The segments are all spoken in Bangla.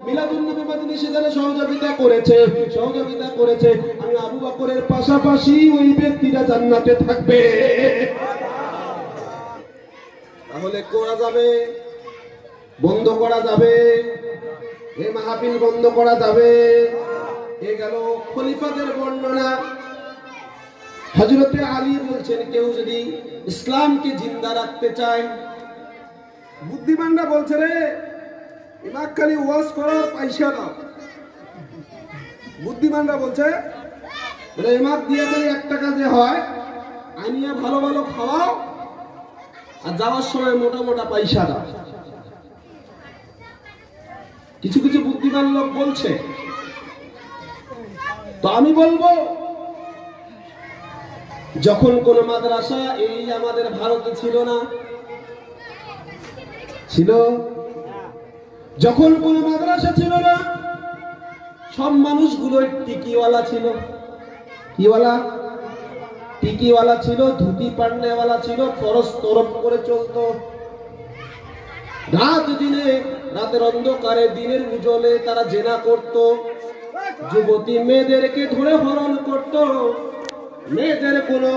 মিলাদুন নবী মাজলিসে যারা সহযোগিতা করেছে আমি আবু বকরের পাশাপাশি ওই ব্যক্তিরা জান্নাতে থাকবে। তাহলে করা যাবে, বন্ধ করা যাবে, এই মাহফিল বন্ধ করা যাবে। এ গেল খলিফাদের বর্ণনা। হযরতে আলী বলছেন, কেউ যদি ইসলামকে জিন্দা রাখতে চায়, বুদ্ধিমানরা বলছে রে ইমাক খালি ওয়াজ করার পয়সা দাও। বুদ্ধিমানরা বলছে ইমাক দিয়ে খালি 1 টাকা যে হয় আনিয়া ভালো ভালো খাওয়াও আর যাওয়ার সময় মোটা মোটা পয়সা দাও। কিছু কিছু বুদ্ধিমান লোক বলছে। তো আমি বলবো, যখন কোন মাদ্রাসা এই আমাদের ভারতে ছিল না, ছিল, যখন কোন মাদ্রাসা ছিল না, সব মানুষগুলো টিকিওয়ালা ছিল। কিওয়ালা? টিকিওয়ালা ছিল, ধুতি পান্ডেওয়ালা ছিল, ফরজ তরফ করে চলতো। রাত দিনে, রাতের অন্ধকারে দিনের উজ্জ্বলে তারা জেনা করত, যুবতী মেয়েদেরকে ধরে হরণ করত। মেয়েদের কোনো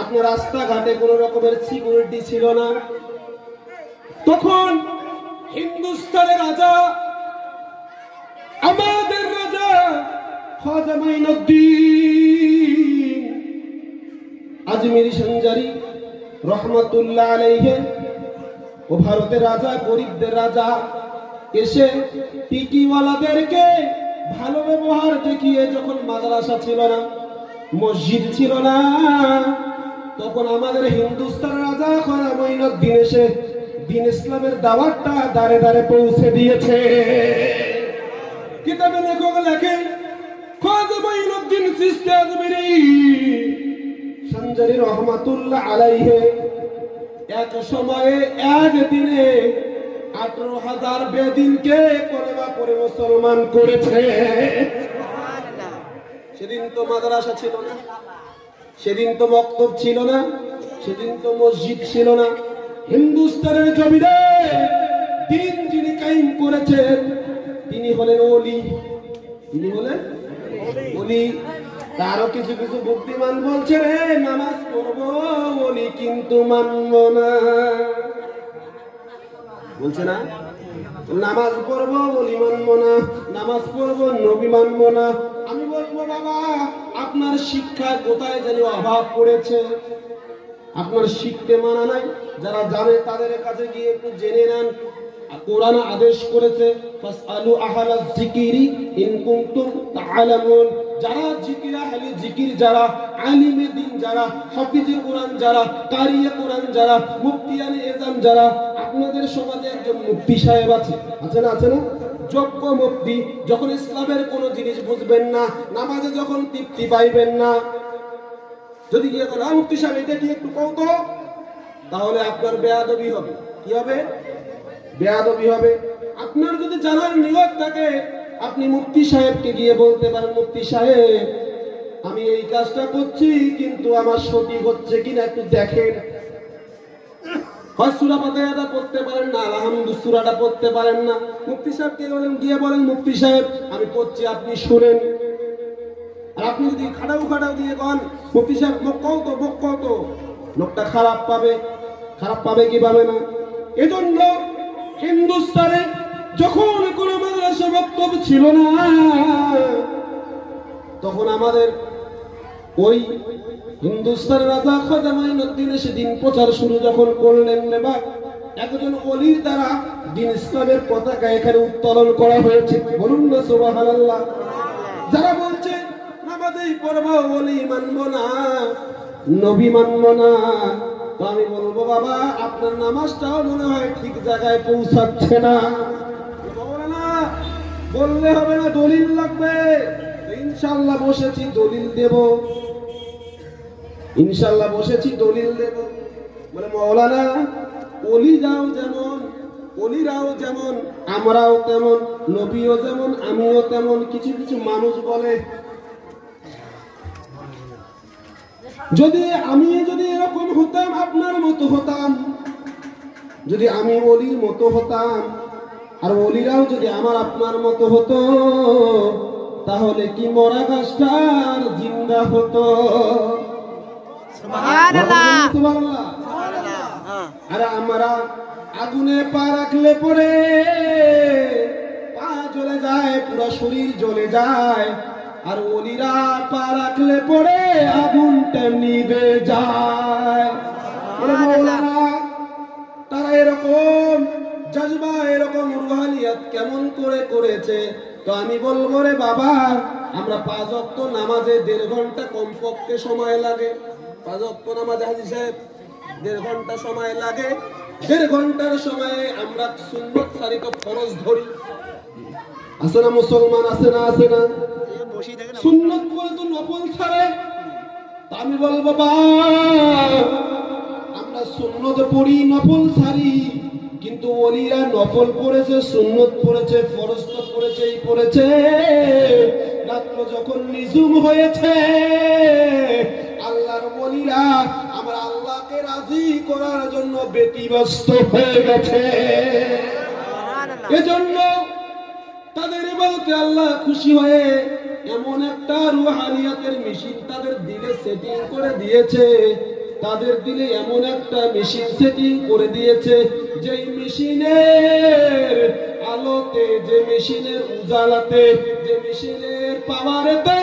আপনার রাস্তাঘাটে কোনো রকমের সিকিউরিটি ছিল না। তখন হিন্দুস্তানের রাজা, আমাদের রাজা খাজা মাইনুদ্দিন আজমিরি সঞ্জারি রহমাতুল্লাহ আলাইহি, ও ভারতের রাজা, গরিবদের রাজা, এসে টিকিওয়ালাদেরকে ভালো ব্যবহার দেখিয়ে, যখন মাদ্রাসা ছিল না, মসজিদ ছিল না, তখন আমাদের হিন্দুস্তানের রাজা খাজা মাইনুদ্দিন এসে দিন ইসলামের দাওয়াতটা দাঁড়ে দাঁড়ে পৌঁছে দিয়েছে। কিতাবে লেখক লেখে খাজা মাইনুদ্দিন চিশতি আজমিরি সঞ্জারি রহমাতুল্লাহ আলাইহি এক সময়ে একদিনে 18,000 বেদিনকে কলেমা পড়ে মুসলমান করেছে। সেদিন তো মাদ্রাসা ছিল না, সেদিন তো মক্তব ছিল না, সেদিন তো মসজিদ ছিল না। হিন্দুস্তানের জমিনে দিন যিনি কায়েম করেছেন তিনি হলেন ওলি। তিনি হলেন ওলি। তারও কিছু কিছু বুদ্ধিমান বলছে রে নামাজ পড়বো ওলি কিন্তু মানবো না, বলছে না? নামাজ পড়বো ওলি মানবো না, নামাজ পড়বো নবী মানবো না। আমি বলবো বাবা, আপনার শিক্ষায় কোথায় যেন অভাব পড়েছে, আপনার শিখতে মানা নাই। যারা জানে তাদের কাছে গিয়ে একটু জেনে নেন। কোরআন আদেশ করেছে ফাসআলু আহলা যিকিরি ইন কুনতুম তাআলামুন। যারা জিকির আহলে জিকির, যারা আলিমে দ্বীন, যারা হাফিজে কোরআন, যারা কারিয়ে কোরআন, যারা মুফতিয়ানে এজাম, যারা, আপনাদের সমাজে একজন মুফতি সাহেব আছে, আছে না? আছে না? যোগ্য মুফতি। যখন ইসলামের কোনো জিনিস বুঝবেন না, নামাজে যখন তৃপ্তি পাইবেন না, যদি গিয়ে বলেন মুফতি সাহেব এটা কি একটু কও তো, তাহলে আপনার বেয়াদবি হবে। কি হবে? বেয়াদবি হবে। আপনার যদি জানার নিয়ত থাকে, আপনি মুফতি সাহেবকে গিয়ে বলতে পারেন, মুফতি সাহেব আমি এই কাজটা করছি কিন্তু আমার সঠিক হচ্ছে কিনা একটু দেখেন। সূরা ফাতিহা পড়তে পারেন না, আলহামদুলিল্লাহ সূরাটা পড়তে পারেন না, মুফতি সাহেবকে গিয়ে বলেন মুফতি সাহেব আমি পড়ছি আপনি শুনেন। আর আপনি যদি খাটাও দিয়ে কন মুফতি সাহেব মুখ কও তো, লোকটা খারাপ পাবে। খারাপ পাবে কি পাবে না? এজন্য হিন্দুস্তানে যখন কোন মাদ্রাসা বক্তব্য ছিল না, তখন আমাদের ওই হিন্দুস্তানের রাজা খাজা মাইনুদ্দিন সেদিন প্রচার শুরু যখন করলেন, নেবা একজন ওলির দ্বারা দিন ইসলামের পতাকা এখানে উত্তোলন করা হয়েছে। বলুন না সুবহানাল্লাহ। যারা বলছে নামাজেই পড়বো ওলি মানবো না, নবী মানবো না, তো আমি বলবো বাবা আপনার নামাজটাও মনে হয় ঠিক জায়গায় পৌঁছাচ্ছে না। বললে হবে না, দলিল লাগবে। ইনশাআল্লাহ বসেছি দলিল দেব, ইনশাআল্লাহ বসেছি দলিল দেব। বলে মাওলানা ওলিরাও যেমন, ওলিরাও যেমন, আমরাও তেমন, নবীও যেমন, আমিও তেমন। কিছু কিছু মানুষ বলে যদি এরকম হতাম, আপনার মতো হতাম, যদি আমি ওলির মতো হতাম, আর ওলিরাও যদি আমার আপনার মতো হতো তাহলে কি মরা গাছটার জিন্দা হতো? আর আমরা আগুনে পা রাখলে পরে পা জ্বলে যায়, পুরো শরীর জ্বলে যায়। আর ওলিরা পা রাখলে পরে আগুনটা নিভে যায়। তারা এরকম জাজবা, এরকম রুহানিয়াত কেমন করে করেছে? তো আমি বলবো রে বাবা, আমরা 5 ওয়াক্ত নামাজে 1.5 ঘন্টা কমপক্ষে সময় লাগে। 5 ওয়াক্ত নামাজে হাজী সাহেব 1.5 ঘন্টা সময় লাগে। 1.5 ঘন্টার সময়ে আমরা সুন্নত সারিত ফরজ ধরি। আছে না মুসলমান? আছে না? আছে না? সুন্নত বলে তো নফল ছাড়ে। আমি বলবো বাবা, আমরা সুন্নত পড়ি, নফল ছাড়ি, কিন্তু ওলিরা নফল পড়েছে, সুন্নত পড়েছে, ফরজ তো পড়েছেই পড়েছে। রাত্র যখন নিঝুম হয়েছে, আল্লাহর ওলিরা আমরা আল্লাহকে রাজি করার জন্য ব্যতিব্যস্ত হয়ে গেছে। এজন্য তাদের বলতে আল্লাহ খুশি হয়ে এমন একটা রুহানিয়াতের মেশিন তাদের দিলে সেটিং করে দিয়েছে। তাদের দিলে এমন একটা মেশিন সেটিং করে দিয়েছে, যেই মেশিনের আলোতে, যে মেশিনের উজালাতে, যে মেশিনের পাওয়ারেতে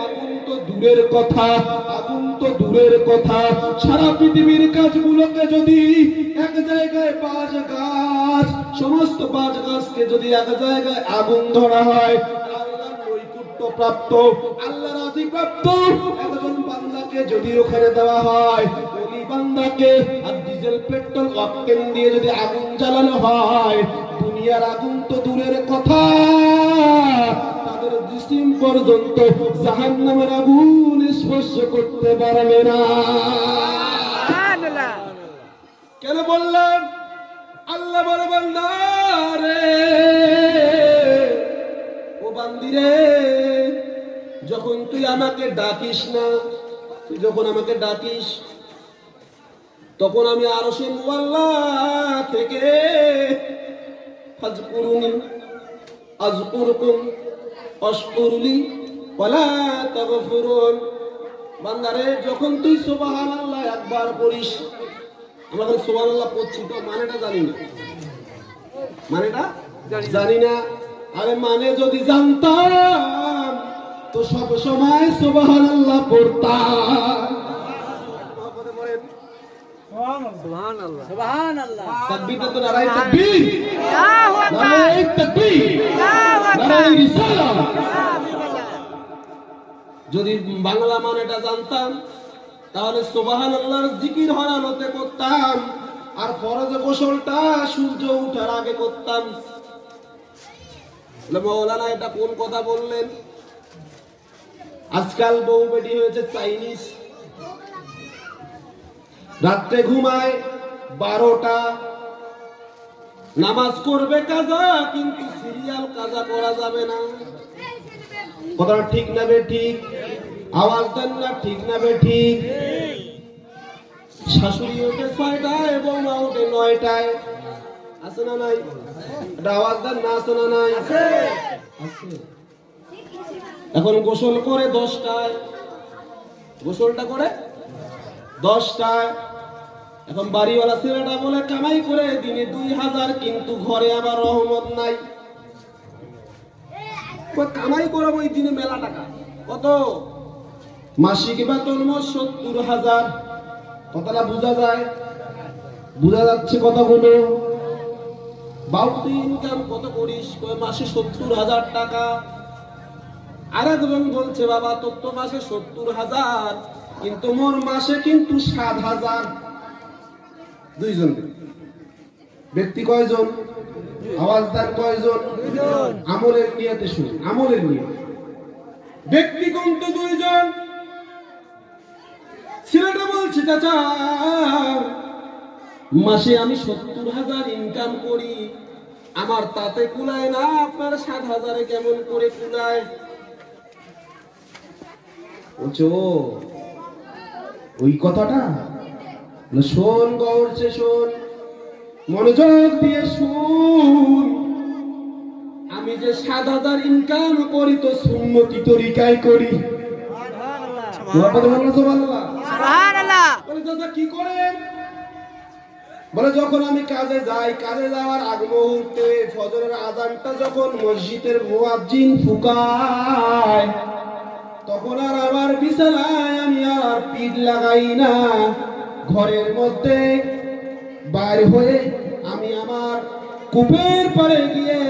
আগুন তো দূরের কথা, আগুন তো দূরের কথা, সারা পৃথিবীর কাজগুলোকে যদি এক জায়গায় 5 গাছ, সমস্ত 5 গাছকে যদি এক জায়গায় আগুন ধরা হয়, প্রাপ্ত আল্লাহ রাজি প্রাপ্ত একজন বান্দাকে যদি ওখানে দেওয়া হয়, ওই বান্দাকে আর ডিজেল পেট্রোল অকটেন দিয়ে যদি আগুন জ্বালানো হয়, দুনিয়ার আগুন তো দূরের কথা, তাদের জিসিম পর্যন্ত জাহান্নামের আগুন স্পর্শ করতে পারবে না। কেন বললাম? আল্লাহ বলে বান্দা রে, ও বান্দিরে, যখন তুই আমাকে ডাকিস না, তুই যখন আমাকে ডাকিস, তখন আমি আরশে মুআল্লা থেকে ফাজকুরুনি আযকুরকুম ওয়াশকুরুলি ওয়ালা তাগফিরুন। বান্দারে, যখন তুই সুবহানাল্লাহ একবার পড়িস, আমরা খালি সুবহানাল্লাহ পড়ছি, তো মানেটা জানি না, মানেটা জানি না। আরে মানে যদি জানতাম তো সব সময় সুবহানাল্লাহ পড়তাম। সুবহানাল্লাহ, সুবহানাল্লাহ, তাকবীর তো নারায়ে তাকবীর, আল্লাহু আকবার, নারায়ে তাকবীর, আল্লাহু আকবার, নারায়ে রিসালাত। যদি বাংলা মানেটা জানতাম তাহলে সুবহানাল্লাহর জিকির হরানোতে করতাম, আর ফরজ গোসলটা সূর্য ওঠার আগে করতাম। মৌলানা এটা কোন কথা বললেন? আজকাল বউ বেটি হয়েছে চাইনিজ, রাত্রে ঘুমায় 12টা, নামাজ করবে কাজা, কিন্তু সিরিয়াল কাজা করা যাবে না। কথাটা ঠিক না বে ঠিক? আওয়াজ দেন না, ঠিক না বে ঠিক? শাশুড়ি ওঠে 6টায় এবং মা ওঠে 9টায়, আছে না নাই? এটা আওয়াজ দেন না, আছে না নাই? আছে। এখন গোসল করে 10টায়, গোসলটা করে 10টায়। এখন বাড়িওয়ালা ছেলেটা বলে কামাই করে দিনে 2000, কিন্তু ঘরে আবার রহমত নাই। কামাই করবো ওই দিনে মেলা টাকা, কত? মাসিক বেতন 70,000। কথাটা বোঝা যায়? বোঝা যাচ্ছে কথাগুলো? বাবু তুই ইনকাম কত করিস? মাসে 70,000 টাকা। আর একজন বলছে বাবা তোর তো মাসে 70,000, কিন্তু মোর মাসে কিন্তু 7,000। দুইজন ব্যক্তি কয়জন? আওয়াজদার কয়জন? আমলের নিয়তে শুনি, আমলের নিয়ত। ব্যক্তি কিন্তু 2জন। ছেলেটা বলছে চাচা মাসে আমি 70,000 ইনকাম করি, আমার তাতে কুলায় না, আপনার 7,000-এ কেমন করে কুলায়? বলছো ওই কথাটা? শোন গৌরছে, শোন, মনোযোগ দিয়ে শুন, আমি যে 7,000 ইনকাম করি তো সুন্নতি তরিকায় করি। কি করেন? বলে যখন আমি কাজে যাই, কাজে যাওয়ার আগ মুহূর্তে ফজরের আযানটা যখন মসজিদের মুয়াজ্জিন ফুকায়, তখন আর আমার বিছানায় আমি আর পিঠ লাগাই না, ঘরের মধ্যে বাইর হয়ে আমি আমার কূপের পাড়ে গিয়ে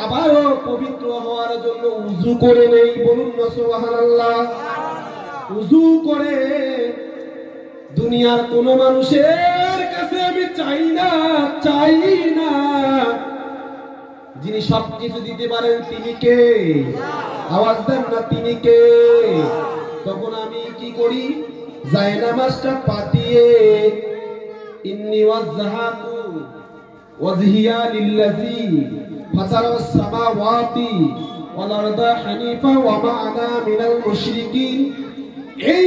আবারও পবিত্র হওয়ার জন্য উযু করে নেই। বলুন না সুবহানাল্লাহ। উযু করে দুনিয়ার কোন মানুষের কাছে আমি চাই না, যিনি সবকিছু দিতে পারেন তিনি কে? আওয়াজ দেন না, তিনি কে? তখন আমি কি করি? জায়নামাজটা পাতিয়ে ইন্নী ওয়াজহাতু ওয়াজহিয়া লিল্লাযী ফাতারাস সামাওয়াতি ওয়াল আরদা হানিফা ওয়া মা আনা মিনাল মুশরিকিন, এই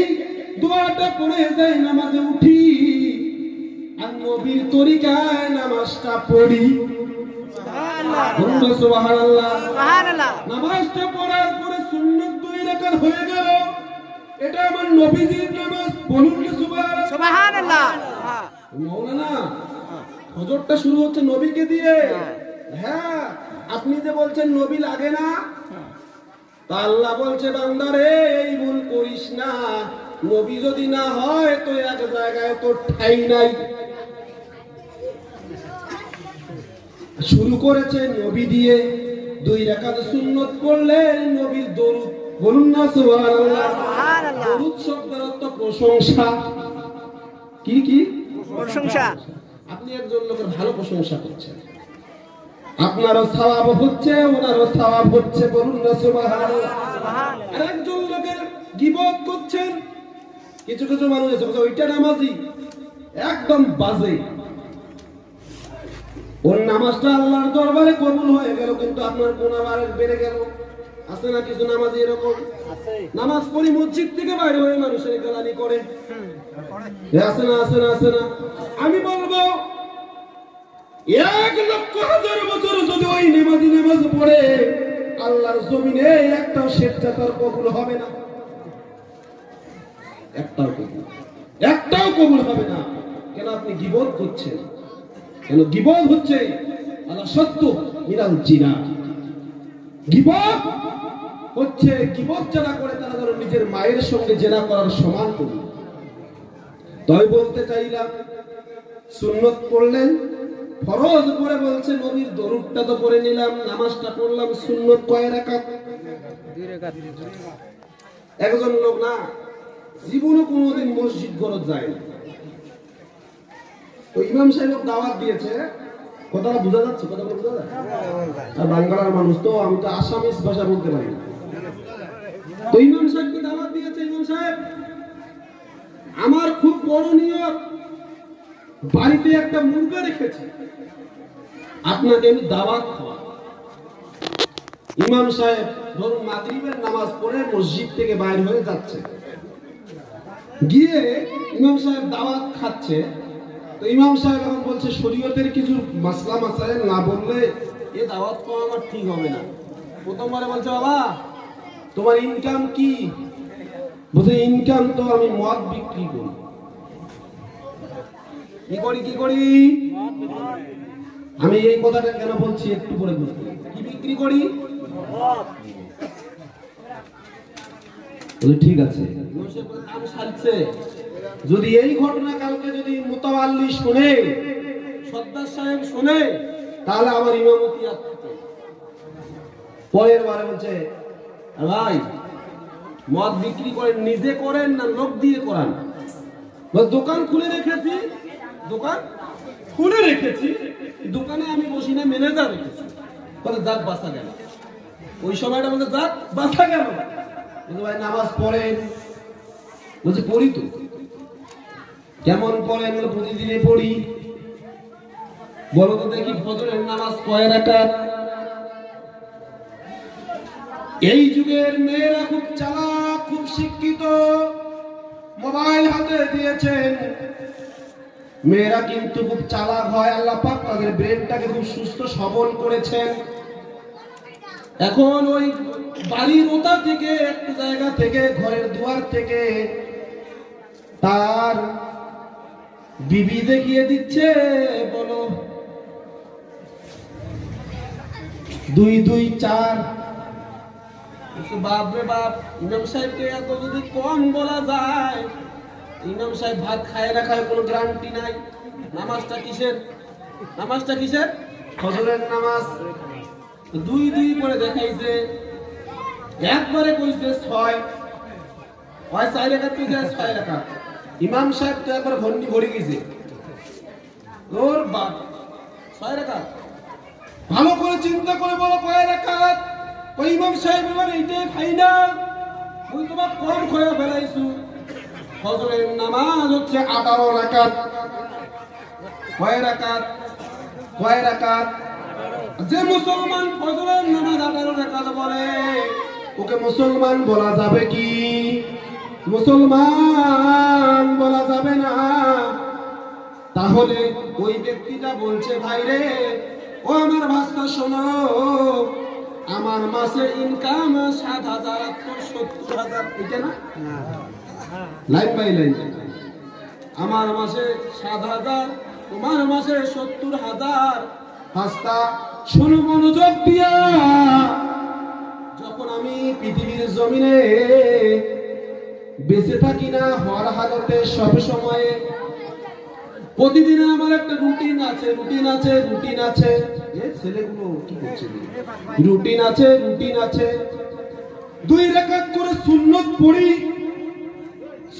দোয়াটা পড়ে জায়নামাজে উঠি আর নবীর তরিকায় নামাজটা পড়ি। সুবহানাল্লাহ সুবহানাল্লাহ সুবহানাল্লাহ। নামাজটা পড়ার পরে সুন্নাত 2 রাকাত হয়ে গেল, এটা আমার নবীজির নামাজ। বলুন না সুবহানাল্লাহ সুবহানাল্লাহ। মাওলানা হযরতটা শুরু হচ্ছে নবীকে দিয়ে। হ্যাঁ, আপনি যে বলছেন নবী লাগে না, তা আল্লাহ বলছে বান্দারে এই ভুল করিস না, নবী যদি না হয় তো এক জায়গায় তোর ঠাই নাই। শুরু করেছে নবী দিয়ে, 2 রাকাত সুন্নাত পড়লে নবীর দরুদ। বলুন না সুবহানাল্লাহ সুবহানাল্লাহ। দরুদ শব্দের অর্থ প্রশংসা। কি কি? প্রশংসা। আপনি একজন লোকের ভালো প্রশংসা করছেন, আপনারও সওয়াব হচ্ছে, ওনারও সওয়াব হচ্ছে। বলুন না সুবহানাল্লাহ সুবহানাল্লাহ। আর একজন লোকের গীবত করছেন, কিছু কিছু মানুষ আছে ওইটা নামাজি, একদম বাজে, ওর নামাজটা আল্লাহর দরবারে কবুল হয়ে গেল কিন্তু আপনার গুনাহ বেড়ে গেল। আছে না কিছু নামাজি এরকম? নামাজ পড়ি মসজিদ থেকে বাইরে হয়ে মানুষের গালানি করে। আছে না আছে না আছে না? আমি বলবো 1,00,000 বছর যদি ওই নামাজি নামাজ পড়ে আল্লাহর জমিনে একটাও সেজদা তার কবুল হবে না, একটাও কবুল হবে না। কেন? আপনি গীবত করছেন। কেন? গীবত হচ্ছে আল্লাহ সত্য মিনাল জিনা। গীবত হচ্ছে, গীবত যারা করে তারা যেন নিজের মায়ের সঙ্গে জেনা করার সমান করে। তাই বলতে চাইলাম, সুন্নত পড়লেন, ফরজ পড়ে বলছে নবীর দরুদটা তো পড়ে নিলাম, নামাজটা পড়লাম, সুন্নত কয় রাকাত? 2 রাকাত। একজন লোক না জীবনে কোনোদিন মসজিদ ঘরত যায় না, তো ইমাম সাহেব দাওয়াত দিয়েছে। কথাটা বোঝা যাচ্ছে? কথা বোঝা যায়? আর বাংলার মানুষ তো, আমি তো আসামিস ভাষা বলতে পারি না। তো ইমাম সাহেবকে দাওয়াত দিয়েছে, ইমাম সাহেব আমার খুব বড় নিয়ত, বাড়িতে একটা মুরগা রেখেছি, আপনাকে আমি দাওয়াত খাওয়াবো। ইমাম সাহেব ধরুন মাগরিবের নামাজ পড়ে মসজিদ থেকে বাইরে হয়ে যাচ্ছে, গিয়ে ইমাম সাহেব দাওয়াত খাচ্ছে। তো ইমাম সাহেব এখন বলছে শরীয়তের কিছু মাসলা মাসাইল না বললে এ দাওয়াত পাওয়া আমার ঠিক হবে না। প্রথমবারে বলছে বাবা তোমার ইনকাম কি? বলছে ইনকাম তো আমি মদ বিক্রি করি। কি করি? আমি এই কথাটা কেন বলছি একটু পরে বুঝতে। কি বিক্রি করি? ঠিক আছে, যদি এই ঘটনা কালকে যদি মুতাওয়াল্লি শুনে, সর্দার সাহেব শুনে, তাহলে আমার ইমামতি আছে। পরের বারে বলছে ভাই মদ বিক্রি করেন, নিজে করেন না লোক দিয়ে করান? দোকান খুলে রেখেছি, দোকানে আমি বসি না, ম্যানেজার রেখেছি। বলে যাক বাঁচা গেল, ওই সময়টা বলতে যাক বাঁচা গেল। ভাই নামাজ পড়েন? বলছে পড়ি তো। কেমন পড়েন? প্রতিদিনে পড়ি। বলো তো দেখি ফজরের নামাজ কয় রাকাত? এই যুগের মেয়েরা খুব চালাক, খুব শিক্ষিত, মোবাইল হাতে দিয়েছেন, মেয়েরা কিন্তু খুব চালাক হয়, আল্লাহ পাক তাদের ব্রেনটাকে খুব সুস্থ সবল করেছেন। এখন ওই বাড়ির ওটা থেকে একটা জায়গা থেকে ঘরের দুয়ার থেকে তার বিবি দেখিয়ে দিচ্ছে, বলো 2 2 4। বাপরে বাপ, ইমাম সাহেবকে এত যদি কম বলা যায়, ইমাম সাহেব ভাত খায় না খায় কোনো গ্যারান্টি নাই। নামাজটা কিসের? নামাজটা কিসের? ফজরের নামাজ। 2 2 করে দেখাইছে, একবারে কইছে 6, হয় 4 রাকাত কইছে 6 রাকাত। ইমাম সাহেব তো একবার ঘন্টি ভরে গেছে, ওর বাপ 6 রাকাত। ভালো করে চিন্তা করে বলো কয় রাকাত? ওই ইমাম সাহেব এবার এইটাই ফাইনাল, ওই তোমার কম খয়া ফেলাইছু। ফজরের নামাজ হচ্ছে 18 রাকাত। কয় রাকাত? কয় রাকাত? যে মুসলমান ফজরের নামাজ 18 রাকাত বলে, ওকে মুসলমান বলা যাবে কি? মুসলমান বলা যাবে না। তাহলে ওই ব্যক্তিটা বলছে, ভাই রে ও আমার ভাষা শোনো, আমার মাসে ইনকাম 7,000, 70,000, এটা না লাইন বাই লাইন। আমার মাসে 7,000, তোমার মাসে 70,000। ভাষা শোনো মনোযোগ দিয়া, যখন আমি পৃথিবীর জমিনে বেঁচে থাকি না, হওয়ার হালতে সব সময়ে প্রতিদিন আমার একটা রুটিন আছে, রুটিন আছে, রুটিন আছে। এই ছেলেগুলো কি করছে? রুটিন আছে, রুটিন আছে। 2 রাকাত করে সুন্নত পড়ি,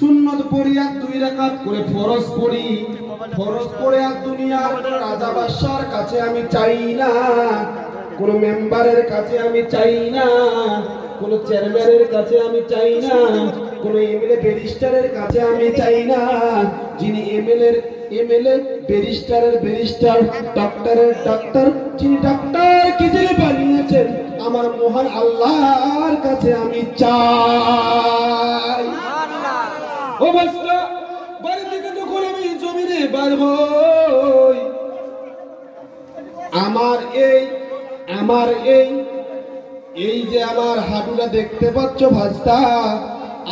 সুন্নত পড়ি, আর 2 রাকাত করে ফরজ পড়ি। ফরজ পড়ে আর দুনিয়ার রাজা বাদশার কাছে আমি চাই না, কোন মেম্বারের কাছে আমি চাই না, কোন চেয়ারম্যানের কাছে আমি চাই না, কোন এমএলএ ব্যারিস্টারের কাছে আমি চাই না। যিনি এমএলএ ব্যারিস্টারের ব্যারিস্টার, ডক্টরের ডক্টর, যিনি ডক্টর কি যিনি বানিয়েছেন, আমার মহান আল্লাহর কাছে আমি চাই। ও বাচ্চা, বাড়ি থেকে যখন আমি জমিনে বার হই, আমার এই যে আমার হাঁটুটা দেখতে পাচ্ছ ভাস্তা,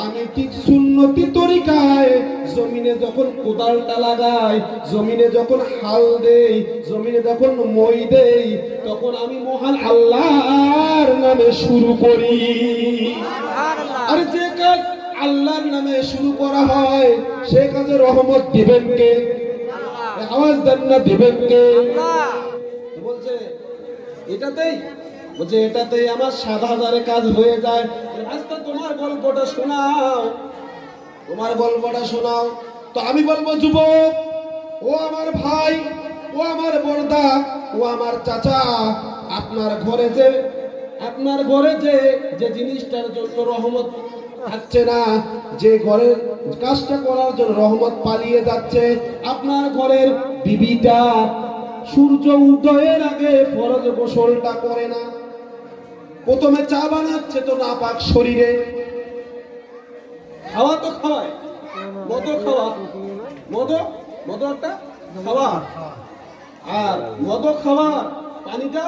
আমি ঠিক সুন্নতি তরিকায় জমিনে যখন কোদালটা লাগাই, জমিনে যখন হাল দেই, জমিনে যখন মই দেই, তখন আমি মহান আল্লাহর নামে শুরু করি। আর যে কাজ আল্লাহর নামে শুরু করা হয়, সে কাজে রহমত দিবেন কে? আওয়াজ দেন না, দিবেন কে? বলছে এটাতেই, বলছে এটাতেই আমার 7,000 কাজ হয়ে যায়। আজকে তোমার গল্পটা শোনাও, তোমার গল্পটা শোনাও। তো আমি বলবো, যুবক, ও আমার ভাই, ও আমার বড়দা, ও আমার চাচা, আপনার ঘরে যে জিনিসটার জন্য রহমত থাকছে না, যে ঘরের কাজটা করার জন্য রহমত পালিয়ে যাচ্ছে, আপনার ঘরের বিবিটা সূর্য উদয়ের আগে ফরজ গোসলটা করে না। প্রথমে চা বানাচ্ছে তো নাপাক শরীরে, খাওয়া তো খাওয়ায়, মদ খাওয়া, মদ একটা খাওয়া, আর মদ খাওয়া, পানিটা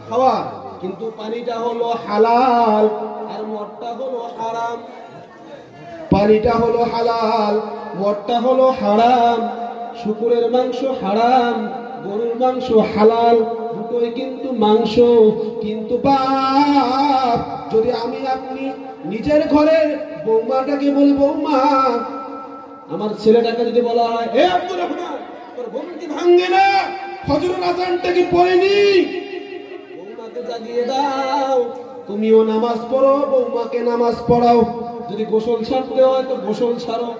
খাওয়া, কিন্তু পানিটা হলো হালাল আর মদটা হলো হারাম। পানিটা হলো হালাল, মদটা হলো হারাম। শুকুরের মাংস হারাম, গরুর মাংস হালাল, দুটোই কিন্তু মাংস। কিন্তু বাপ, যদি আমি আপনি নিজের ঘরের বৌমাটাকে বলবো, মা, আমার ছেলেটাকে যদি বলা হয়, হে আব্দুর রহমান, তোর ঘুম কি ভাঙে না? ফজরের আযানটা কি পড়েনি? বৌমাকে জাগিয়ে দাও, তুমিও নামাজ পড়ো, বৌমাকে নামাজ পড়াও। যদি গোসল ছাড়তে হয় তো গোসল ছাড়ো।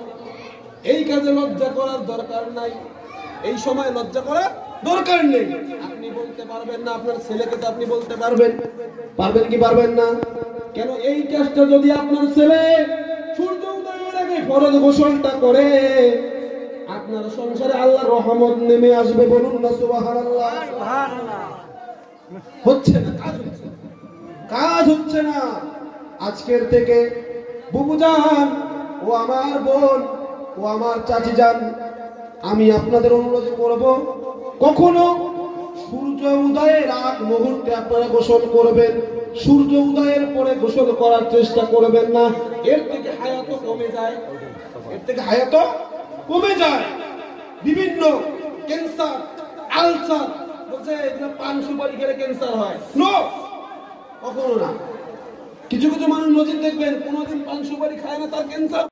এই কাজে লজ্জা করার দরকার নাই, এই সময় লজ্জা করার দরকার নেই। আপনি বলতে পারবেন না, আপনার ছেলেকে তো আপনি বলতে পারবেন কি পারবেন না? কেন এই কাজটা যদি আপনার ছেলে সূর্য উদয়ের আগে ফরজ গোসলটা করে, আপনার সংসারে আল্লাহর রহমত নেমে আসবে। বলুন না সুবহানাল্লাহ। হচ্ছে না, কাজ হচ্ছে না। আজকের থেকে বুবুজান, ও আমার বোন, ও আমার চাচি যান, আমি আপনাদের অনুরোধ করব, কখনো সূর্য উদয়ের আগ মুহূর্তে আপনারা গোসল করবেন, সূর্য উদয়ের পরে গোসল করার চেষ্টা করবেন না। এর থেকে হায়াত কমে যায়, এর থেকে হায়াত কমে যায়। বিভিন্ন ক্যান্সার, আলসার বলছে এগুলো পান সুপারি খেলে ক্যান্সার হয়, নো, কখনো না। কিছু কিছু মানুষ নজির দেখবেন কোনোদিন পান সুপারি খায় না, তার ক্যান্সার